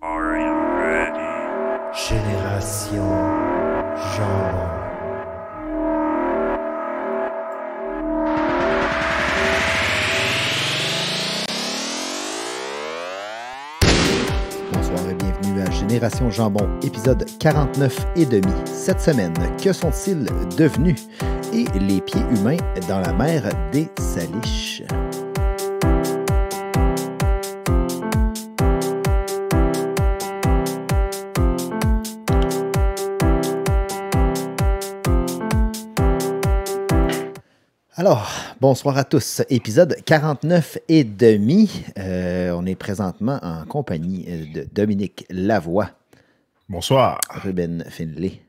Are you ready? Génération Jambon. Bonsoir et bienvenue à Génération Jambon, épisode 49 et demi. Cette semaine, que sont-ils devenus? Et les pieds humains dans la mer des Salish. Alors, bonsoir à tous. Épisode 49 et demi. On est présentement en compagnie de Dominique Lavoie. Bonsoir. Ruben Finlay.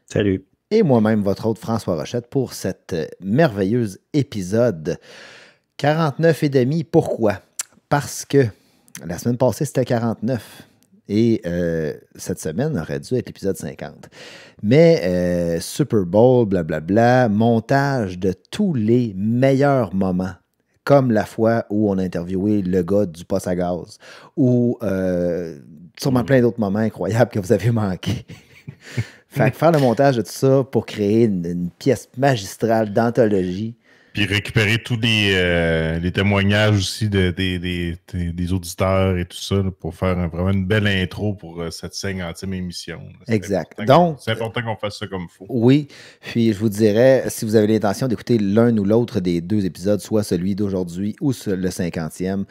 Salut. Et moi-même, votre hôte François Rochette, pour cet merveilleux épisode 49 et demi. Pourquoi? Parce que la semaine passée, c'était 49. Et cette semaine aurait dû être l'épisode 50. Mais Super Bowl, blablabla, montage de tous les meilleurs moments. Comme la fois où on a interviewé le gars du poste à gaz. Ou sûrement plein d'autres moments incroyables que vous avez manqués. Fait que faire le montage de tout ça pour créer une pièce magistrale d'anthologie. Puis récupérer tous les témoignages aussi des auditeurs et tout ça là, pour faire vraiment une belle intro pour cette 50e émission. Exact. Donc, c'est important qu'on fasse ça comme il faut. Oui. Puis je vous dirais, si vous avez l'intention d'écouter l'un ou l'autre des deux épisodes, soit celui d'aujourd'hui ou le 50e,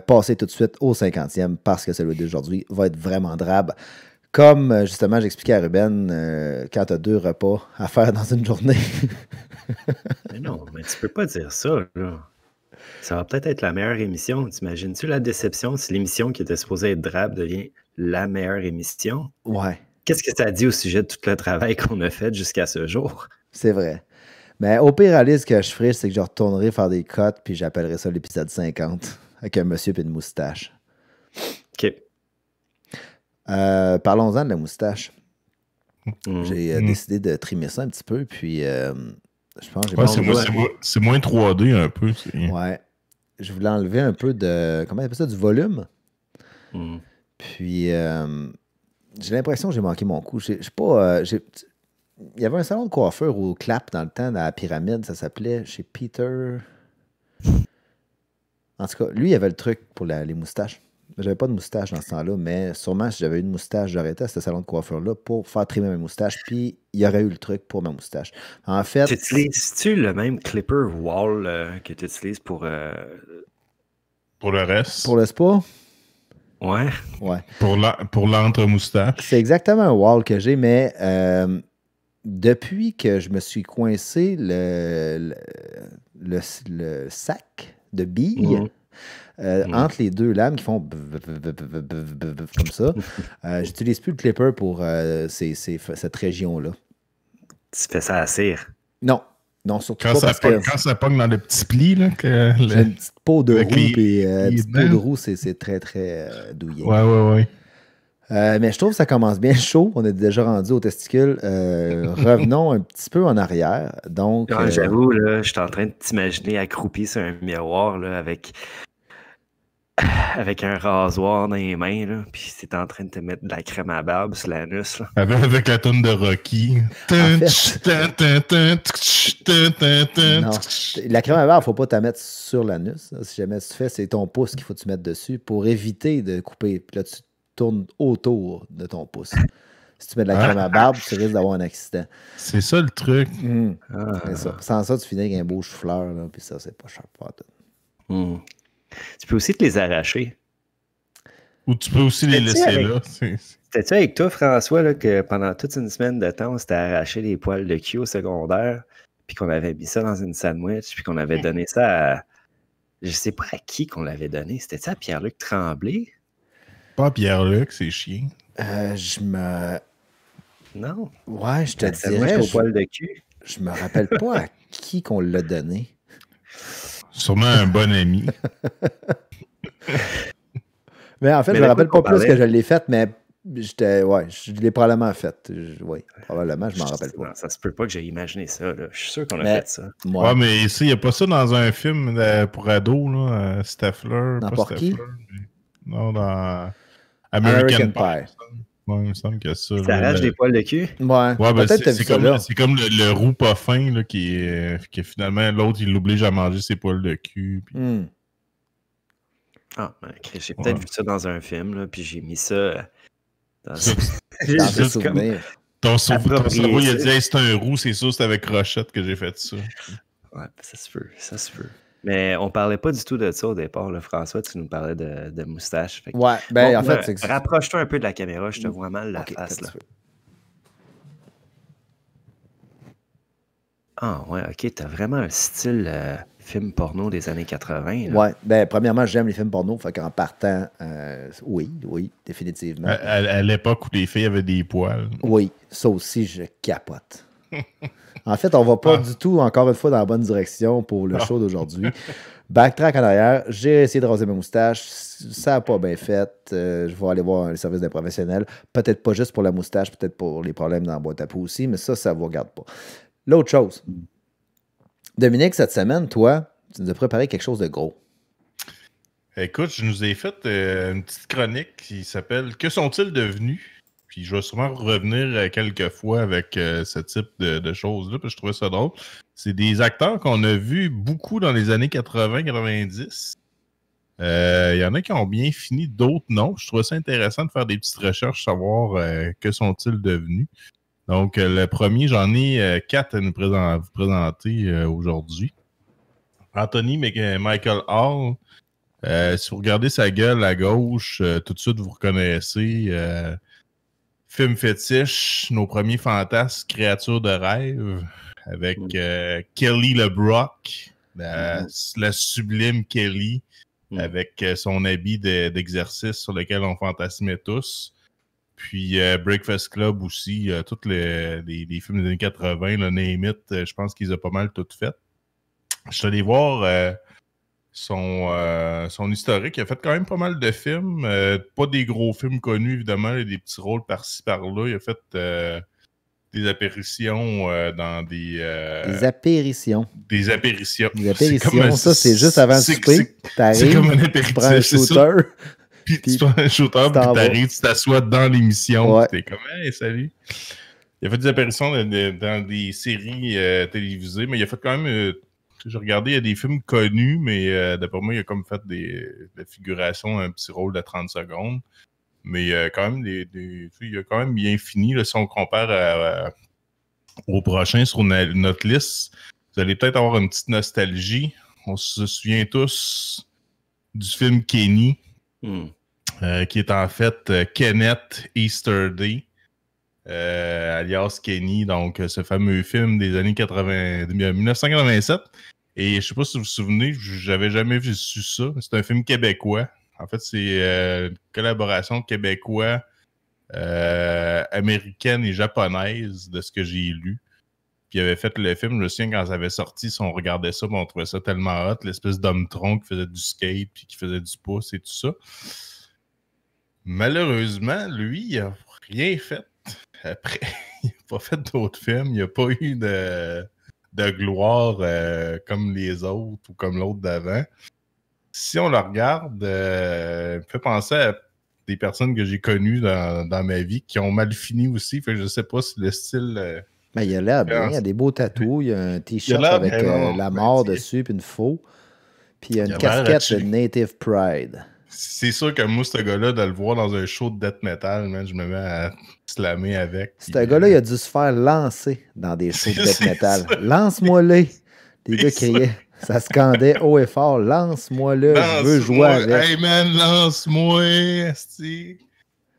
passez tout de suite au 50e parce que celui d'aujourd'hui va être vraiment drabe. Comme justement j'expliquais à Ruben, quand tu as 2 repas à faire dans une journée. Mais non, mais tu peux pas dire ça, là. Ça va peut-être être la meilleure émission. T'imagines-tu la déception si l'émission qui était supposée être drabe devient la meilleure émission? Ouais. Qu'est-ce que ça dit au sujet de tout le travail qu'on a fait jusqu'à ce jour? C'est vrai. Mais au pire, Alice, ce que je ferai, c'est que je retournerai faire des cotes puis j'appellerai ça l'épisode 50 avec un monsieur et une moustache. OK. Parlons-en de la moustache. Mm. J'ai décidé de trimer ça un petit peu, puis je pense que c'est moins 3D un peu. Ouais. Je voulais enlever un peu de... Comment on appelle ça? Du volume. Mm. Puis j'ai l'impression que j'ai manqué mon coup. J'ai pas... Il y avait un salon de coiffeur au Clap dans le temps, dans la pyramide, ça s'appelait chez Peter. En tout cas, lui, il avait le truc pour les moustaches. J'avais pas de moustache dans ce temps-là, mais sûrement si j'avais eu une moustache, j'aurais été à ce salon de coiffeur-là pour faire trimer ma moustache, puis il y aurait eu le truc pour ma moustache. En fait... Utilises-tu le même clipper wall que tu utilises pour le reste? Pour le spa? Ouais. Ouais. Pour l'entre-moustache? C'est exactement un wall que j'ai, mais depuis que je me suis coincé le sac de billes entre les deux lames qui font comme ça, j'utilise plus le clipper pour cette région-là. Tu fais ça à cire? Non, surtout quand pas ça parce pogne, que quand ça pogne dans le petit pli, là, j'ai une petite peau de roue, puis les petite peau de roue, c'est très, très douillet. Ouais. Mais je trouve que ça commence bien chaud. On est déjà rendu aux testicules. Revenons un petit peu en arrière. Donc, j'avoue, là, je suis en train de t'imaginer accroupi sur un miroir là, avec un rasoir dans les mains, là, puis c'est en train de te mettre de la crème à barbe sur l'anus. Là. Avec la toune de Rocky. Non, la crème à barbe, il ne faut pas te mettre sur l'anus. Si jamais tu fais, c'est ton pouce qu'il faut que tu mettes dessus pour éviter de couper. Puis là, tu tournes autour de ton pouce. Si tu mets de la crème à barbe, tu risques d'avoir un accident. C'est ça le truc. C'est ça. Sans ça, tu finis avec un beau chou-fleur, là, puis ça, c'est pas cher pour tout. Tu peux aussi te les arracher. Ou tu peux aussi les laisser là. C'était-tu avec toi, François, là, que pendant toute une semaine de temps, on s'était arraché les poils de cul au secondaire, puis qu'on avait mis ça dans une sandwich, puis qu'on avait donné ça à... Je sais pas à qui qu'on l'avait donné. C'était-tu à Pierre-Luc Tremblay? Pas Pierre-Luc, c'est chien. Non. Ouais, je te dirais... au poil de cul. Je me rappelle pas à qui qu'on l'a donné. Sûrement un bon ami. Mais en fait, je me rappelle pas plus que je l'ai fait, mais je l'ai probablement fait. Oui, probablement, je m'en rappelle pas. Non, ça se peut pas que j'ai imaginé ça. Là. Je suis sûr qu'on a fait ça. Ouais, mais ici, il n'y a pas ça dans un film pour ados, là, Staffler. Dans Porky? Non, dans American Pie. Pie. Ouais, il me semble que ça. Ça arrache des poils de cul. Ouais, Ouais, ben peut-être t'as vu ça là. c'est comme le roux pas fin là, qui finalement l'autre il l'oblige à manger ses poils de cul. Puis... Ah, okay. J'ai peut-être vu ça dans un film, là, puis j'ai mis ça dans Dans tes souvenirs. Ton cerveau, il a dit hey, c'est un roux, c'est sûr, c'est avec Rochette que j'ai fait ça. Ouais, ça se peut. Mais on parlait pas du tout de ça au départ, là, François. Tu nous parlais de moustache. Fait que... Ouais, ben en fait, c'est que... Rapproche-toi un peu de la caméra, je te vois mal la face. Là. Ah ouais, ok, t'as vraiment un style film porno des années 80. Là. Ouais, ben premièrement, j'aime les films porno, fait qu'en partant, oui, définitivement. À l'époque où les filles avaient des poils. Oui, ça aussi, je capote. En fait, on va pas du tout, encore une fois, dans la bonne direction pour le show d'aujourd'hui. Backtrack en arrière, j'ai essayé de raser ma moustache, ça n'a pas bien fait. Je vais aller voir les services d'un professionnel. Peut-être pas juste pour la moustache, peut-être pour les problèmes dans la boîte à peau aussi, mais ça ne vous regarde pas. L'autre chose, Dominique, cette semaine, toi, tu nous as préparé quelque chose de gros. Écoute, je nous ai fait une petite chronique qui s'appelle « Que sont-ils devenus? » Puis je vais sûrement revenir quelques fois avec ce type de choses-là, parce que je trouvais ça drôle. C'est des acteurs qu'on a vus beaucoup dans les années 80-90. Il y en a qui ont bien fini, d'autres non. Je trouvais ça intéressant de faire des petites recherches, savoir que sont-ils devenus. Donc, le premier, j'en ai 4 à vous présenter aujourd'hui. Anthony Michael Hall. Si vous regardez sa gueule à gauche, tout de suite, vous reconnaissez film fétiche, Nos premiers fantasmes, Créatures de rêve, avec Kelly LeBrock, la sublime Kelly, avec son habit d'exercice sur lequel on fantasmait tous. Puis Breakfast Club aussi, tous les films des années 80, le Name It, je pense qu'ils ont pas mal tout fait. Je suis allé voir son historique. Il a fait quand même pas mal de films. Pas des gros films connus, évidemment, il y a des petits rôles par-ci, par-là. Il a fait des apparitions dans des... Des apparitions. Des apparitions. Des apparitions, ça, c'est juste avant le souper. C'est comme un apéritif. Tu prends un shooter. Puis tu prends un shooter, puis t'arrives, tu t'assois dans l'émission, ouais. T'es comme « Hey, salut! » Il a fait des apparitions dans des séries télévisées, mais il a fait quand même... j'ai regardé, il y a des films connus, mais d'après moi, il a comme fait des figurations, un petit rôle de 30 secondes. Mais quand même, il a quand même bien fini. Là, si on compare au prochain sur notre liste, vous allez peut-être avoir une petite nostalgie. On se souvient tous du film Kenny, qui est en fait Kenneth Easterday, alias Kenny, donc ce fameux film des années 1987. Et je ne sais pas si vous vous souvenez, j'avais jamais vu ça. C'est un film québécois. En fait, c'est une collaboration québécois, américaine et japonaise, de ce que j'ai lu. Puis il avait fait le film, je me souviens, quand ça avait sorti, si on regardait ça, on trouvait ça tellement hot, l'espèce d'homme-tronc qui faisait du skate puis qui faisait du pouce et tout ça. Malheureusement, lui, il n'a rien fait après. Il n'a pas fait d'autres films. Il n'a pas eu de gloire comme les autres ou comme l'autre d'avant. Si on le regarde, il me fait penser à des personnes que j'ai connues dans ma vie qui ont mal fini aussi. Fait que je ne sais pas si le style... Ben, il a l'air bien. Il y a des beaux tatous. Il y a un t-shirt avec la mort dessus puis une faux. Puis il y a une casquette de Native Pride. C'est sûr que moi, ce gars-là, de le voir dans un show de death metal, man, je me mets à slammer avec. Ce gars-là, il a dû se faire lancer dans des shows de death metal. Lance-moi-les! Les gars criaient. Ça scandait haut et fort. Lance-moi-le, je veux jouer avec. Hey man, lance-moi! Asti.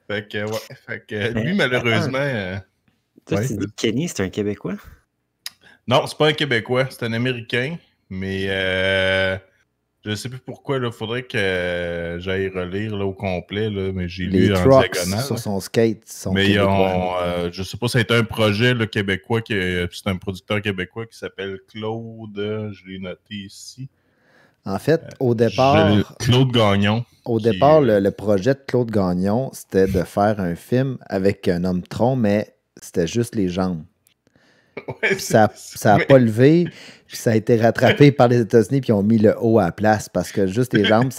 Fait que, ouais. Fait que lui, malheureusement. Toi, tu dis que Kenny, c'est un Québécois? Non, c'est pas un Québécois, c'est un Américain. Mais je ne sais plus pourquoi. Il faudrait que j'aille relire là, au complet. Là, mais j'ai lu en diagonale. Sur son skate sont mais je ne sais pas, ça a été un projet là, québécois. C'est un producteur québécois qui s'appelle Claude. Je l'ai noté ici. En fait, au départ... Claude Gagnon. Au départ, le projet de Claude Gagnon, c'était de faire un film avec un homme tronc, mais c'était juste les jambes. Ouais, Puis ça n'a pas levé, puis ça a été rattrapé par les États-Unis, puis ils ont mis le haut à la place parce que juste les jambes,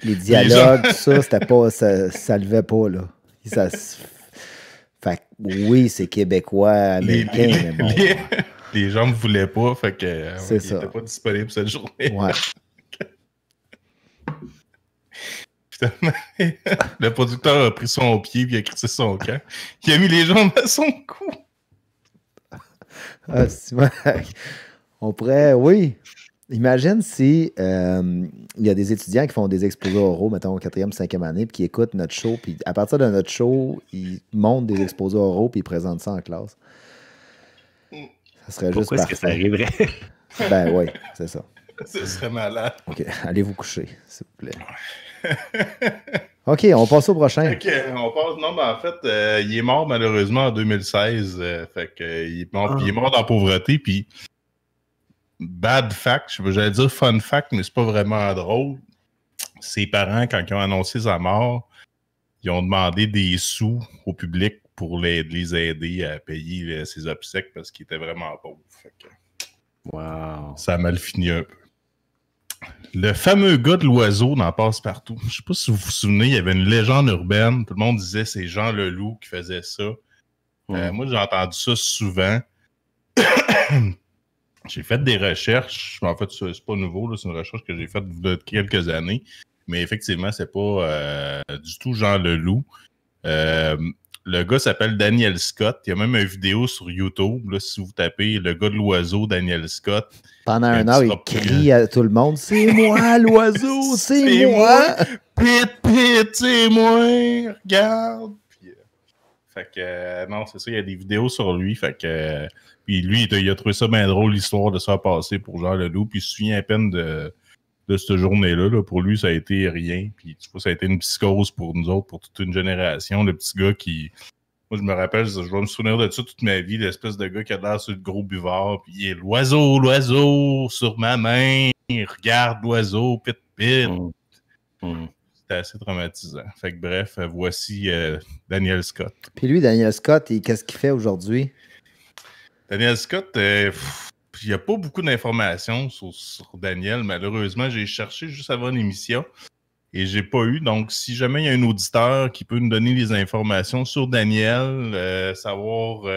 les dialogues, tout ça, c'était pas, ça levait pas, là. Fait que oui, c'est québécois, américain, mais bon. Les gens ne voulaient pas, fait que C'est ils ça. n'étaient pas disponibles cette journée. Ouais. Finalement, le producteur a pris son pied et il a crissé son camp. Il a mis les jambes à son cou. Ah, on pourrait, oui. Imagine si il y a des étudiants qui font des exposés oraux, mettons, 4e, 5e année, puis qui écoutent notre show, puis à partir de notre show, ils montent des exposés oraux, puis ils présentent ça en classe. Ça serait Pourquoi juste est-ce que ça parfait. arriverait? Ben oui, c'est ça. Ce serait malade. OK, allez vous coucher, s'il vous plaît. OK, on passe au prochain. Ok, on passe. Non, mais en fait, il est mort malheureusement en 2016. Fait que, il est mort, puis il est mort dans la pauvreté. Puis, bad fact, j'allais dire fun fact, mais c'est pas vraiment drôle. Ses parents, quand ils ont annoncé sa mort, ils ont demandé des sous au public pour les aider à payer ses obsèques parce qu'il était vraiment pauvre. Fait que, Wow. ça a mal fini un peu. Le fameux gars de l'oiseau dans Passe-Partout. Je sais pas si vous vous souvenez, il y avait une légende urbaine. Tout le monde disait c'est Jean Leloup qui faisait ça. Moi, j'ai entendu ça souvent. J'ai fait des recherches. En fait, c'est pas nouveau. Là. C'est une recherche que j'ai faite il y a quelques années. Mais effectivement, c'est pas du tout Jean Leloup. Le gars s'appelle Daniel Scott. Il y a même une vidéo sur YouTube. Là, si vous tapez le gars de l'oiseau, Daniel Scott. Pendant un heure, il crie à tout le monde « C'est moi, l'oiseau! C'est moi! » Pit, c'est moi! Regarde! Puis, fait que, non, c'est ça, il y a des vidéos sur lui. Fait que, puis lui, il a trouvé ça bien drôle, l'histoire de ça passer pour Jean Leloup. Puis il se souvient à peine de cette journée-là. Là. Pour lui, ça a été rien. Puis tu vois, ça a été une psychose pour nous autres, pour toute une génération. Le petit gars qui... Moi, je me rappelle, je vais me souvenir de ça toute ma vie, l'espèce de gars qui a l'air sur le gros buvard. Puis il est l'oiseau, sur ma main. Regarde l'oiseau, pit. C'était assez traumatisant. Fait que bref, voici Daniel Scott. Puis lui, Daniel Scott, qu'est-ce qu'il fait aujourd'hui? Daniel Scott, il n'y a pas beaucoup d'informations sur Daniel. Malheureusement, j'ai cherché juste avant l'émission et j'ai pas eu. Donc, si jamais il y a un auditeur qui peut nous donner les informations sur Daniel, savoir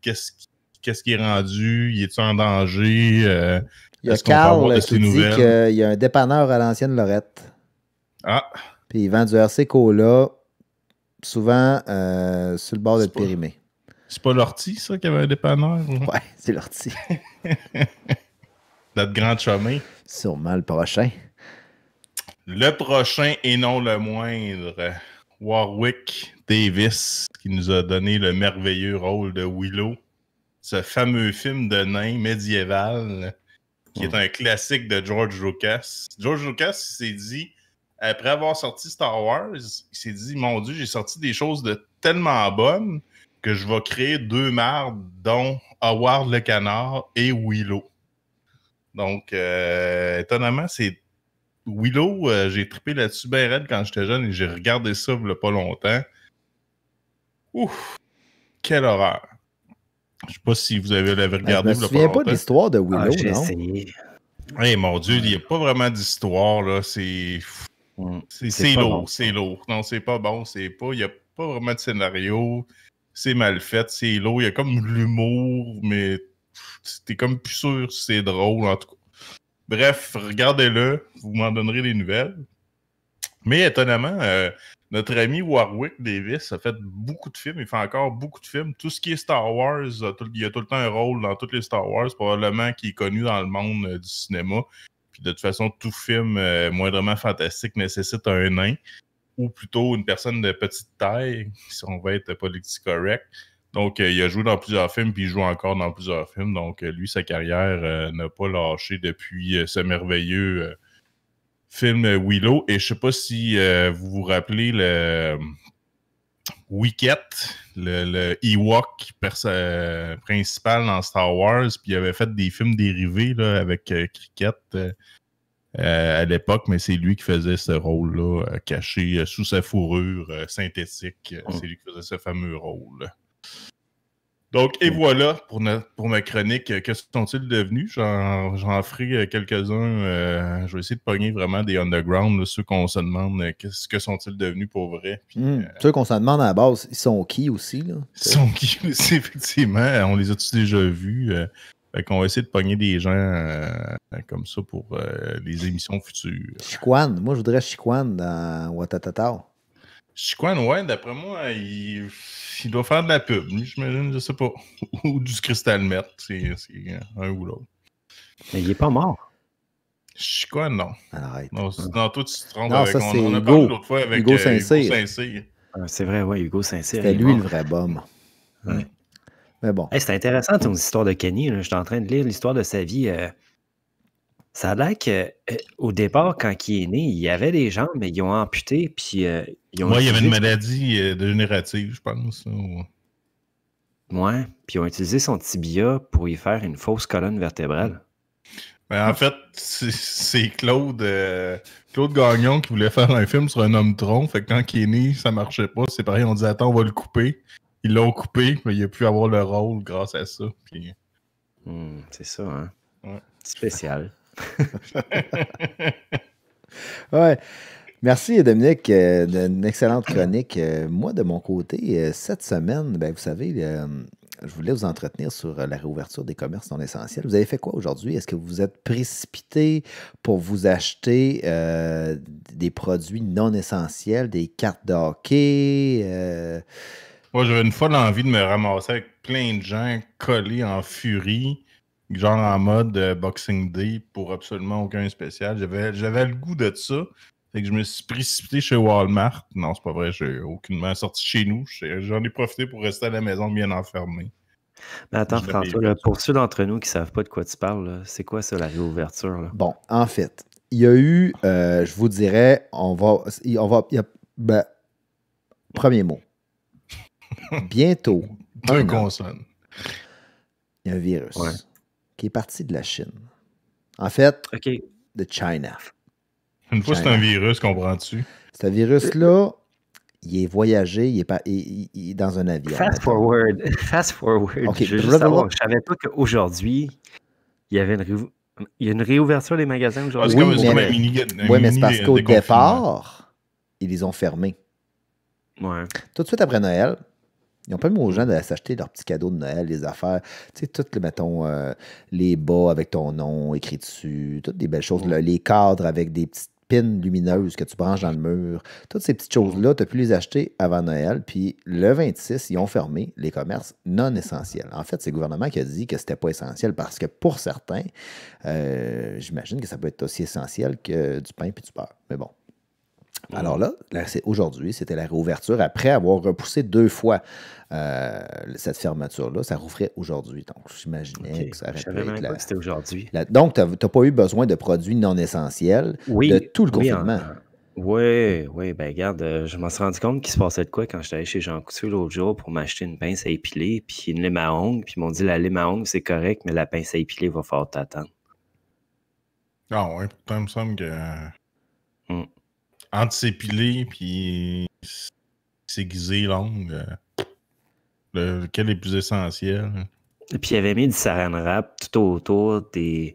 qu'est-ce qui est rendu, il est-tu en danger, il y a est-ce qu'on peut avoir de Carl ses qui dit nouvelles? qu'il y a un dépanneur à l'ancienne Lorette. Ah! Puis il vend du RC Cola, souvent sur le bord de Périmé. C'est pas l'ortie, ça, qui avait un dépanneur? Ouais, c'est l'ortie. Notre grand chumé. Sûrement le prochain. Le prochain et non le moindre, Warwick Davis, qui nous a donné le merveilleux rôle de Willow. Ce fameux film de nain médiéval qui est un classique de George Lucas. George Lucas s'est dit, après avoir sorti Star Wars, il s'est dit, mon Dieu, j'ai sorti des choses de tellement bonnes que je vais créer 2 mardes, dont Howard le Canard et Willow. Donc, étonnamment, c'est Willow, j'ai trippé là-dessus bien raide quand j'étais jeune et j'ai regardé ça il y a pas longtemps. Ouf! Quelle horreur! Je sais pas si vous l'avez regardé. Je me souviens pas de l'histoire de Willow, j'ai non? essayé. Hey, mon Dieu, il n'y a pas vraiment d'histoire, là. C'est lourd, c'est lourd. Non, c'est pas bon, il n'y a pas vraiment de scénario. C'est mal fait, c'est lourd. Il y a comme de l'humour, mais t'es comme plus sûr si c'est drôle, en tout cas. Bref, regardez-le, vous m'en donnerez des nouvelles. Mais étonnamment, notre ami Warwick Davis a fait beaucoup de films, il fait encore beaucoup de films. Tout ce qui est Star Wars, il a tout le temps un rôle dans tous les Star Wars, probablement qui est connu dans le monde du cinéma. Puis de toute façon, tout film moindrement fantastique nécessite un nain, ou plutôt une personne de petite taille, si on va être politically correct. Donc, il a joué dans plusieurs films, puis il joue encore dans plusieurs films. Donc, lui, sa carrière n'a pas lâché depuis ce merveilleux film Willow. Et je sais pas si vous vous rappelez le Wicket, le Ewok principal dans Star Wars, puis il avait fait des films dérivés là, avec Cricket à l'époque, mais c'est lui qui faisait ce rôle-là, caché sous sa fourrure synthétique. C'est lui qui faisait ce fameux rôle. Donc, et voilà pour ma chronique. Que sont-ils devenus? J'en ferai quelques-uns. Je vais essayer de pogner vraiment des underground, là, ceux qu'on se demande que sont-ils devenus pour vrai. Puis, Ceux qu'on se demande à la base, ils sont qui aussi? Là? ils sont qui aussi, effectivement? On les a-tous déjà vus? Fait qu'on va essayer de pogner des gens comme ça pour les émissions futures. Chiquan. Moi, je voudrais Chiquan dans Watatata. Chiquan, ouais, d'après moi, il doit faire de la pub, lui, j'imagine, je sais pas. Ou du Crystal Meth, c'est un ou l'autre. Mais il est pas mort. Chiquan, non. Arrête. Non, toi, tu te trompes Non, avec... ça, c'est on a Hugo. parlé l'autre fois avec Hugo Hugo Saint-Cyr. Saint-Cyr. C'est vrai, ouais, Hugo Saint-Cyr. C'était lui le vrai bum. Ouais. Mais bon. Hey, c'est intéressant ton histoire de Kenny. Je suis en train de lire l'histoire de sa vie. Ça a l'air qu'au départ, quand il est né, il avait des jambes, mais ils ont amputé. Puis, ils ont Moi, il y avait une utilisé- maladie dégénérative, je pense. Ouais, puis ils ont utilisé son tibia pour y faire une fausse colonne vertébrale. Mais en fait, c'est Claude Gagnon qui voulait faire un film sur un homme tronc. Fait que quand il est né, ça marchait pas. C'est pareil, on dit attends, on va le couper. Ils l'ont coupé, mais il a pu avoir le rôle grâce à ça. Puis... C'est ça, hein? Ouais. Spécial. Ouais. Merci, Dominique, d'une excellente chronique. Moi, de mon côté, cette semaine, ben, vous savez, je voulais vous entretenir sur la réouverture des commerces non essentiels. Vous avez fait quoi aujourd'hui? Est-ce que vous vous êtes précipité pour vous acheter des produits non essentiels, des cartes de hockey? Moi, j'avais une folle envie de me ramasser avec plein de gens collés en furie, genre en mode Boxing Day pour absolument aucun spécial. J'avais le goût de ça. Fait que je me suis précipité chez Walmart. Non, c'est pas vrai, j'ai aucunement sorti chez nous. J'en ai profité pour rester à la maison bien enfermé. Mais attends, François, là, pour ceux d'entre nous qui ne savent pas de quoi tu parles, là, c'est quoi ça, la réouverture? Là? Bon, en fait, il y a eu, je vous dirais, premier mot. Bientôt, Deux consonnes. il y a un virus Ouais. qui est parti de la Chine. En fait, OK. de China. Une fois, c'est un virus, comprends-tu? Ce virus-là, il est voyagé, il est dans un avion. Fast forward. Okay. Je veux juste savoir, je savais pas qu'aujourd'hui, il y avait une réouverture des magasins aujourd'hui. Oui, mais c'est parce qu'au déconfinement. départ, ils les ont fermés. Ouais. Tout de suite après Noël, ils ont permis aux gens de s'acheter leurs petits cadeaux de Noël, les affaires. Tu sais, toutes, mettons, les bas avec ton nom écrit dessus, toutes des belles choses. Là, les cadres avec des petites pins lumineuses que tu branches dans le mur. Toutes ces petites choses-là, tu as pu les acheter avant Noël. Puis le 26, ils ont fermé les commerces non essentiels. En fait, c'est le gouvernement qui a dit que c'était pas essentiel parce que pour certains, j'imagine que ça peut être aussi essentiel que du pain et du beurre. Mais bon. Alors là aujourd'hui, c'était la réouverture après avoir repoussé 2 fois cette fermeture-là. Ça rouvrait aujourd'hui. Donc, j'imaginais que ça aurait pu être que c'était aujourd'hui. Donc, tu n'as pas eu besoin de produits non essentiels de tout le confinement. Oui, ben regarde, je m'en suis rendu compte qu'il se passait de quoi quand j'étais allé chez Jean Coutu l'autre jour pour m'acheter une pince à épiler puis une lime à ongles. Puis ils m'ont dit la lime à ongles, c'est correct, mais la pince à épiler va falloir t'attendre. Ah ouais, pourtant, il me semble que... Entre s'épiler puis s'aiguiser l'ongle, lequel est plus essentiel? Et puis, il avait mis du saran wrap tout autour des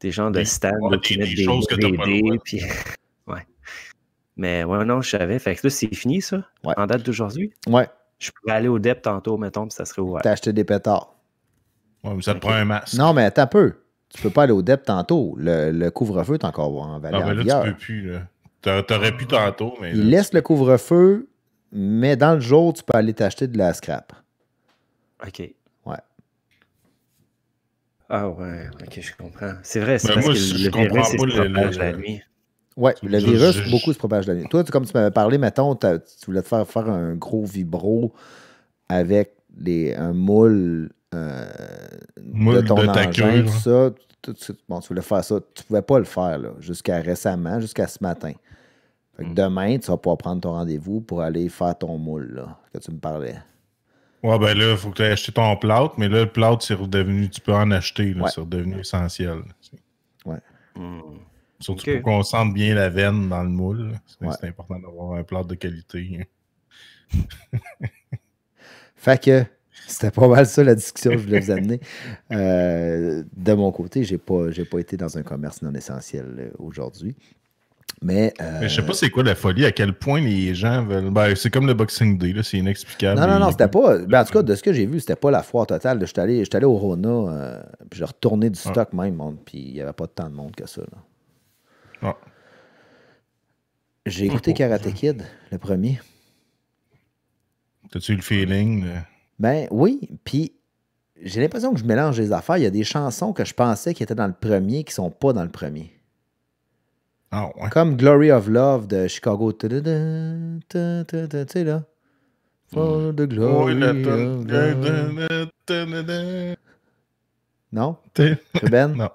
genres de stands qui mettent des choses que t'as pas le droit. puis... ouais. Mais ouais, non, je savais. Fait que là, c'est fini, ça? Ouais. En date d'aujourd'hui? Ouais. Je pourrais aller au DEP tantôt, mettons, puis ça serait ouvert. T'as acheté des pétards. Ouais, mais ça te prend un masque. Non, mais attends un peu. Tu peux pas aller au DEP tantôt. Le couvre-feu est encore en valeur. Ah, ben là, tu peux plus, là. T'aurais pu tantôt, mais... Il laisse le couvre-feu, mais dans le jour, tu peux aller t'acheter de la scrap. OK. Ouais. Ah ouais, OK, je comprends. C'est vrai, c'est Ben parce moi, que je le comprends virus, pas se propage la nuit. Oui, le virus, beaucoup se propage la nuit. Toi, comme tu m'avais parlé, mettons, tu voulais te faire un gros vibro avec un moule de ton engin, tout ça. Bon, tu voulais faire ça. Tu ne pouvais pas le faire là, jusqu'à récemment, jusqu'à ce matin. Fait que demain, tu vas pouvoir prendre ton rendez-vous pour aller faire ton moule, là, que tu me parlais. Ouais, ben là, il faut que tu aies acheté ton plâtre, mais là, le plâtre, c'est redevenu, tu peux en acheter, là, Ouais. c'est redevenu essentiel. Ouais. Surtout pour qu'on sente bien la veine dans le moule. C'est Ouais. important d'avoir un plâtre de qualité. Fait que C'était pas mal ça la discussion que je voulais vous amener. De mon côté, j'ai pas été dans un commerce non essentiel aujourd'hui. Mais Je sais pas c'est quoi la folie, à quel point les gens veulent. Ben, c'est comme le Boxing Day, là, c'est inexplicable. non, c'était pas. Ben, en tout cas, de ce que j'ai vu, c'était pas la foire totale. J'étais allé au Rona, puis j'ai retourné du stock même, puis il n'y avait pas tant de monde que ça. Là. Ah. J'ai écouté Karate Kid, le premier. T'as-tu eu le feeling? Ben oui, puis j'ai l'impression que je mélange les affaires. Il y a des chansons que je pensais qui étaient dans le premier qui sont pas dans le premier. Ah ouais. Comme Glory of Love de Chicago. Tu sais, là. For the glory of love. Non? Ruben? Non.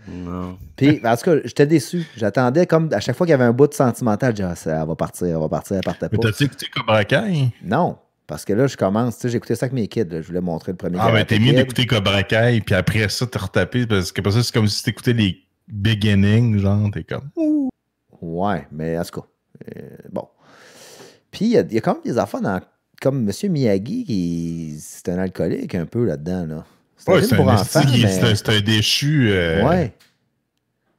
Non. Puis, en tout cas, j'étais déçu. J'attendais comme à chaque fois qu'il y avait un bout de sentimental, je disais, elle va partir, elle partait Mais pas. t'as-tu écouté Cobra Kai? Non, parce que là, je commence, tu sais, j'ai écouté ça avec mes kids. Là. Je voulais montrer le premier Ah, ben Karate t'es mieux Kid. d'écouter Cobra Kai, puis après ça, t'as retapé, parce que après ça, c'est comme si t'écoutais les beginnings, genre, t'es comme. Ouais, mais en tout cas, bon. Puis, il y a quand même des affaires dans, comme M. Miyagi, qui c'est un alcoolique un peu là-dedans, là. C'est un film pour enfants, mais... C'est un déchu. Ouais.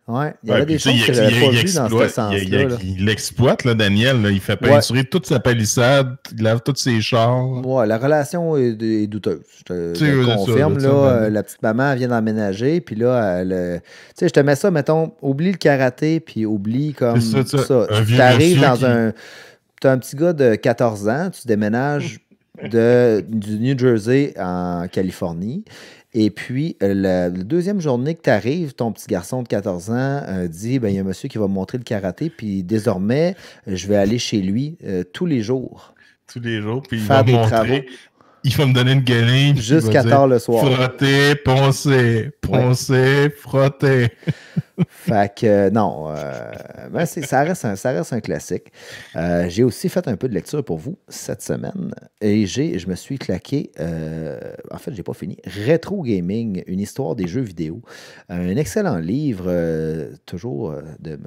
Ouais, il y avait des choses que j'avais pas vues dans ce sens-là. Il l'exploite, là, Daniel. Là, il fait peinturer toute sa palissade, il lave tous ses chars. Ouais, la relation est douteuse. Je te confirme. Là, la petite maman vient d'emménager, puis là, tu sais, je te mets ça, mettons, oublie le karaté, puis oublie comme ça. Tu arrives dans un... Tu as un petit gars de 14 ans, tu déménages du New Jersey en Californie. Et puis, la deuxième journée que tu arrives, ton petit garçon de 14 ans dit, ben il y a un monsieur qui va me montrer le karaté, puis désormais, je vais aller chez lui tous les jours. Tous les jours, puis faire des travaux. Il va me donner une guenille. Jusqu'à tard le soir. Frotter, poncer, frotter. Fait que non, ben ça reste un classique. J'ai aussi fait un peu de lecture pour vous cette semaine et je me suis claqué, en fait, j'ai pas fini, Rétro Gaming, une histoire des jeux vidéo. Un excellent livre, toujours de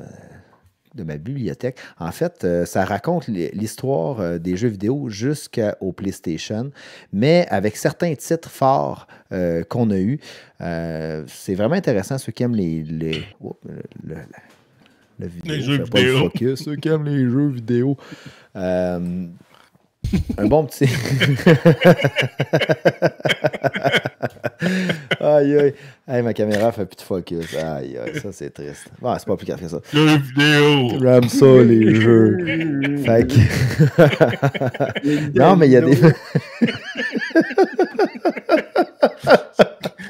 ma bibliothèque. En fait, ça raconte l'histoire des jeux vidéo jusqu'au PlayStation, mais avec certains titres forts qu'on a eus. C'est vraiment intéressant, ceux qui aiment le vidéo, les jeux fait pas le vidéo. focus, ceux qui aiment les jeux vidéo. Un bon petit... Aïe, aïe. Hey, ma caméra fait plus de focus. Aïe, aïe, ça c'est triste. Bon, c'est pas plus grave que ça. Jeux vidéo. J'aime ça, les jeux. Fait que... Non, mais il y a des...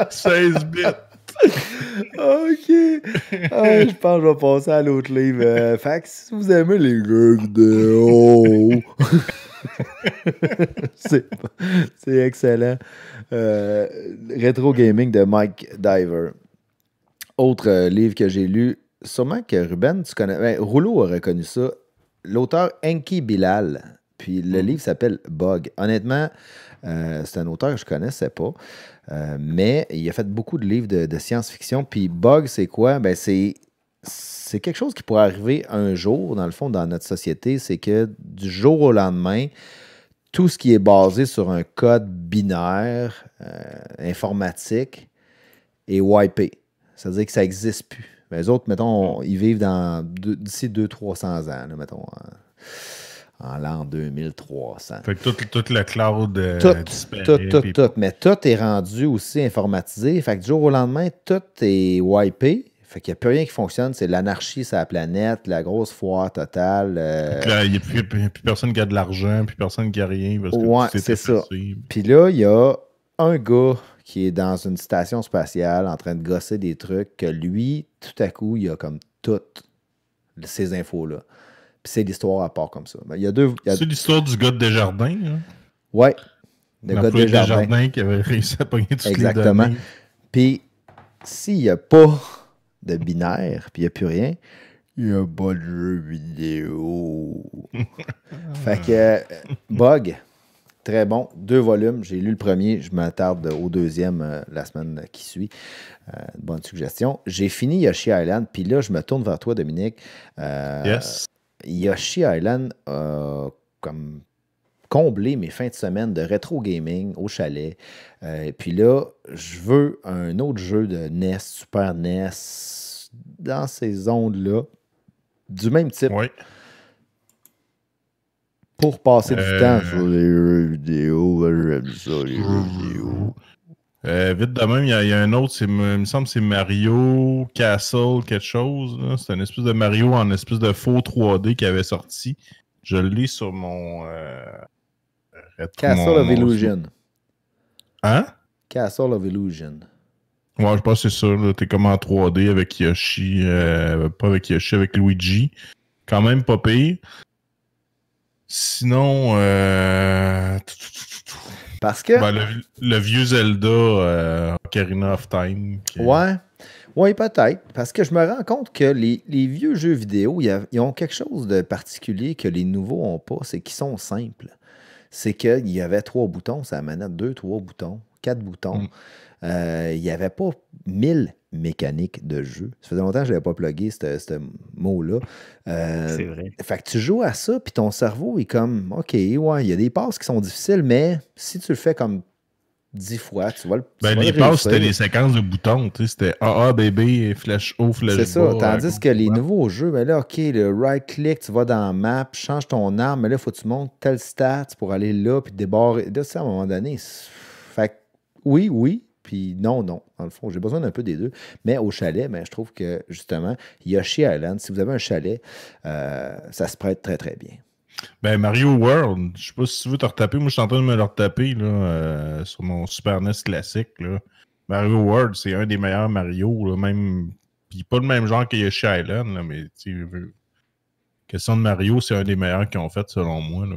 16 bits. OK. Ah, je pense que je vais passer à l'autre livre. Fait que si vous aimez les jeux vidéo... c'est excellent. Rétro Gaming de Mike Diver. Autre livre que j'ai lu, sûrement que Ruben, tu connais. Ben, Rouleau a reconnu ça. L'auteur Enki Bilal. Puis le livre s'appelle Bug. Honnêtement, c'est un auteur que je ne connaissais pas. Mais il a fait beaucoup de livres de science-fiction. Puis Bug, c'est quoi? Ben, c'est quelque chose qui pourrait arriver un jour, dans le fond, dans notre société. C'est que du jour au lendemain, tout ce qui est basé sur un code binaire informatique est wipé. C'est-à-dire que ça n'existe plus. Mais les autres, mettons, ils vivent d'ici 200-300 ans, là, mettons, en l'an 2300. Fait que tout le cloud disparaît. Tout. Mais tout est rendu aussi informatisé. Fait que du jour au lendemain, tout est wipé. Fait qu'il n'y a plus rien qui fonctionne. C'est l'anarchie sur la planète, la grosse foire totale. Il n'y a plus personne qui a de l'argent, plus personne qui a rien. Parce que ouais, c'est ça. Puis là, il y a un gars qui est dans une station spatiale en train de gosser des trucs que lui, tout à coup, il a comme toutes ces infos-là. Puis c'est l'histoire à part comme ça. Ben, c'est l'histoire du gars de Desjardins. Hein? Ouais. Le gars de Desjardins qui avait réussi à pogner toutes les données. Puis s'il n'y a pas de binaire, puis il n'y a plus rien, il n'y a pas de jeu vidéo. Fait que Bug, très bon. 2 volumes. J'ai lu le premier. Je m'attarde au deuxième la semaine qui suit. Bonne suggestion. J'ai fini Yoshi Island. Puis là, je me tourne vers toi, Dominique. Yes. Yoshi Island a comme combler mes fins de semaine de rétro gaming au chalet. Puis là, je veux un autre jeu de NES, Super NES, dans ces ondes-là, du même type, Oui. pour passer du temps sur les jeux vidéo. J'aime ça, les jeux vidéo. Vite de même, il y a un autre, il me semble que c'est Mario Castle quelque chose. là. C'est un espèce de Mario en espèce de faux 3D qui avait sorti. Je le lis sur mon... Castle of Illusion. Hein? Castle of Illusion. Ouais, je pense que c'est ça. Là. T'es comme en 3D avec Yoshi. Pas avec Yoshi, avec Luigi. Quand même pas pire. Sinon... Parce que... Ben, le vieux Zelda, Ocarina of Time. Ouais, peut-être. Parce que je me rends compte que les vieux jeux vidéo, ils ont quelque chose de particulier que les nouveaux n'ont pas. C'est qu'ils sont simples. C'est qu'il y avait 3 boutons, ça manette 2, 3 boutons, 4 boutons. Il n'y avait pas 1000 mécaniques de jeu. Ça faisait longtemps que je n'avais pas plugué ce mot-là. C'est vrai. Fait que tu joues à ça, puis ton cerveau est comme, OK, ouais, il y a des passes qui sont difficiles, mais si tu le fais comme 10 fois, tu vas le les passes, c'était des séquences de boutons. Tu sais, c'était AA, BB, flèche haut, flèche bas. C'est ça. Tandis que les nouveaux jeux, ben là, OK, le right-click, tu vas dans la map, change ton arme, mais là, il faut que tu montes tel stat pour aller là, puis débarrer. Là, ça, à un moment donné, fait que oui, puis non. Dans le fond, j'ai besoin d'un peu des deux. Mais au chalet, ben, je trouve que, justement, Yoshi Island, si vous avez un chalet, ça se prête très, très bien. Ben, Mario World, je sais pas si tu veux te retaper. Moi, je suis en train de me le retaper là, sur mon Super NES classique. Là. Mario World, c'est un des meilleurs Mario. Là, même... Puis pas le même genre que Yoshi Island, là, mais question de Mario, c'est un des meilleurs qu'ils ont fait, selon moi. Là.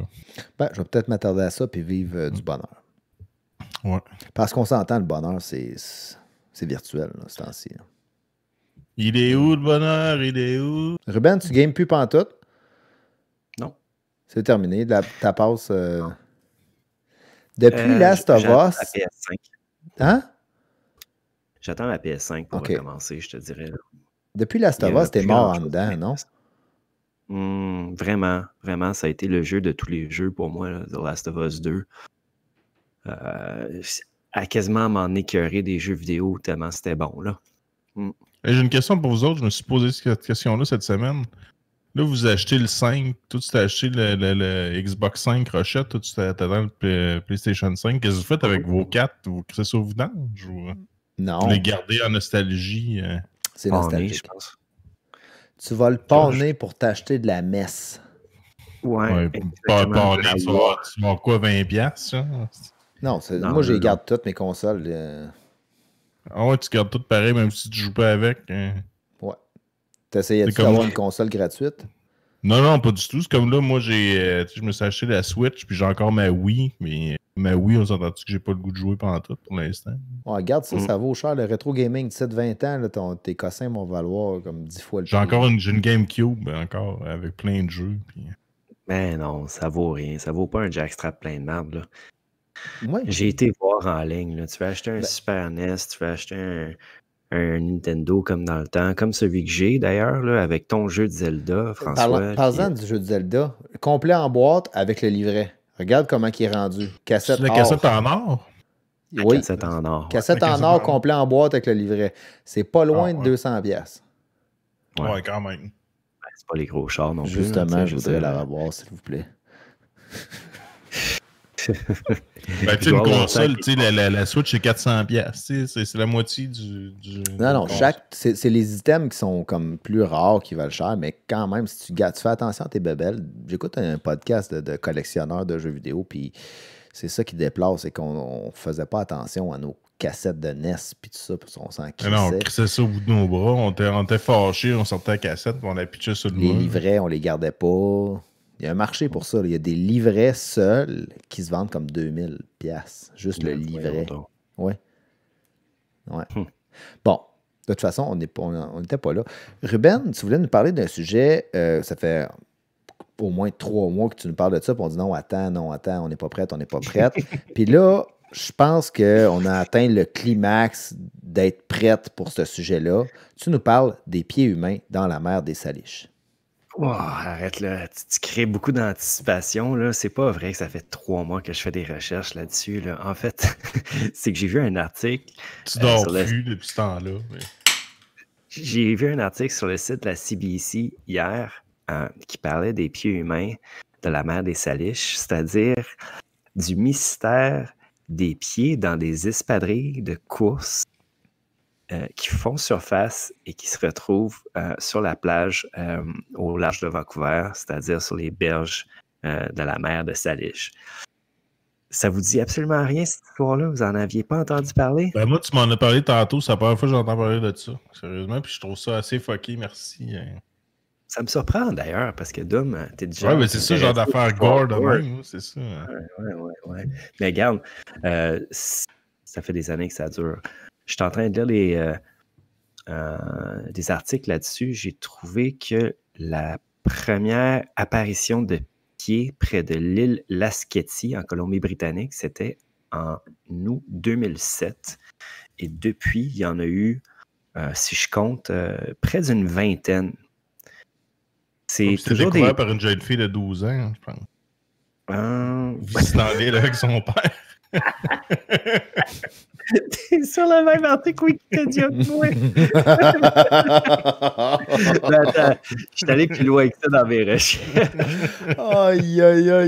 Ben, je vais peut-être m'attarder à ça puis vivre du bonheur. Ouais. Parce qu'on s'entend, le bonheur, c'est virtuel, là, ce temps-ci. Là. Il est où, le bonheur? Il est où? Ruben, tu games plus pantoute? Non. C'est terminé. Ta passe... Depuis Last of Us... La PS5. Hein? J'attends la PS5 pour recommencer, je te dirais. Là. Depuis Last of Us, t'es mort en dedans, non? Vraiment, ça a été le jeu de tous les jeux pour moi, là, The Last of Us 2. À quasiment m'en écœurer des jeux vidéo tellement c'était bon, là. J'ai une question pour vous autres. Je me suis posé cette question-là cette semaine. Là, vous achetez le 5. Toi, tu t'as acheté le Xbox 5 Rochette. Toi, tu t'es dans le PlayStation 5. Qu'est-ce que vous faites avec vos 4? Vous crissez ça au vidange? Ou Non. vous les gardez en nostalgie? C'est nostalgique. Je pense. Tu vas le pawner pour t'acheter de la messe. Ouais, pawner, tu vas quoi, 20$? Ça? Non, moi, je garde toutes mes consoles. Ah ouais, tu gardes tout pareil, même si tu joues pas avec. Ouais. T'essayais-tu d'avoir une console gratuite? Non, pas du tout. C'est comme là, moi, je me suis acheté la Switch, puis j'ai encore ma Wii, mais ma Wii, on s'entend-tu que j'ai pas le goût de jouer pendant tout pour l'instant? Ouais, regarde ça, ça vaut cher. Le rétro gaming, 17-20 ans, là, tes cossins vont valoir comme 10 fois le prix. J'ai une GameCube encore, avec plein de jeux. Puis... Mais non, ça vaut rien. Ça vaut pas un jackstrap plein de merde, là. Ouais. J'ai été voir en ligne, là. Tu vas acheter un Super NES, tu vas acheter un Nintendo comme dans le temps, comme celui que j'ai d'ailleurs, là, avec ton jeu de Zelda, François. Parlant du jeu de Zelda, complet en boîte avec le livret. Regarde comment il est rendu. Cassette la or. cassette en or? Oui. Cassette en or. Cassette en or complet en boîte avec le livret. C'est pas loin de 200$. Ouais, quand même. C'est pas les gros chars non plus. Justement, je voudrais la revoir, s'il vous plaît. Ben, tu sais, une console, tu sais, la Switch, c'est 400$. C'est la moitié du non, c'est les items qui sont comme plus rares qui valent cher, mais quand même, si tu fais attention à tes bébelles. J'écoute un podcast de collectionneurs de jeux vidéo, puis c'est ça qui déplace, c'est qu'on faisait pas attention à nos cassettes de NES, puis tout ça, puis on s'en crissait. Non, on crissait ça au bout de nos bras, on était fâchés, on sortait la cassette, puis on la pitchait sur le Les mur. livrets, on les gardait pas. Il y a un marché pour ça. Là. Il y a des livrets seuls qui se vendent comme 2000$. Juste le livret. Ouais. Bon, de toute façon, on n'était pas là. Ruben, tu voulais nous parler d'un sujet. Ça fait au moins 3 mois que tu nous parles de ça. Puis on dit non, attends, on n'est pas prête. Puis là, je pense qu'on a atteint le climax d'être prête pour ce sujet-là. Tu nous parles des pieds humains dans la mer des Salish. Oh, arrête là, tu crées beaucoup d'anticipation là. C'est pas vrai que ça fait 3 mois que je fais des recherches là-dessus là. En fait, c'est que j'ai vu un article Tu dors sur le plus depuis ce temps-là. Mais... j'ai vu un article sur le site de la CBC hier qui parlait des pieds humains de la mer des Salish, c'est-à-dire du mystère des pieds dans des espadrilles de course qui font surface et qui se retrouvent sur la plage au large de Vancouver, c'est-à-dire sur les berges de la mer de Salish. Ça vous dit absolument rien, cette histoire-là? Vous en aviez pas entendu parler? Ben moi, tu m'en as parlé tantôt. C'est la première fois que j'entends parler de ça. Sérieusement, puis je trouve ça assez fucké. Merci. Ça me surprend d'ailleurs, parce que Dom, t'es déjà. Ouais, mais c'est ça, genre d'affaire gore de même. C'est ça. Ouais. Mais regarde, ça fait des années que ça dure. Je suis en train de lire des articles là-dessus. J'ai trouvé que la première apparition de pieds près de l'île Lasqueti en Colombie-Britannique, c'était en août 2007. Et depuis, il y en a eu, si je compte, près d'une vingtaine. C'est C'était toujours découvert par une jeune fille de 12 ans, je pense. Visitant l'île avec son père. T'es sur le même article Wikipédia que moi. Attends, je suis allé plus loin que ça dans mes recherches. Aïe,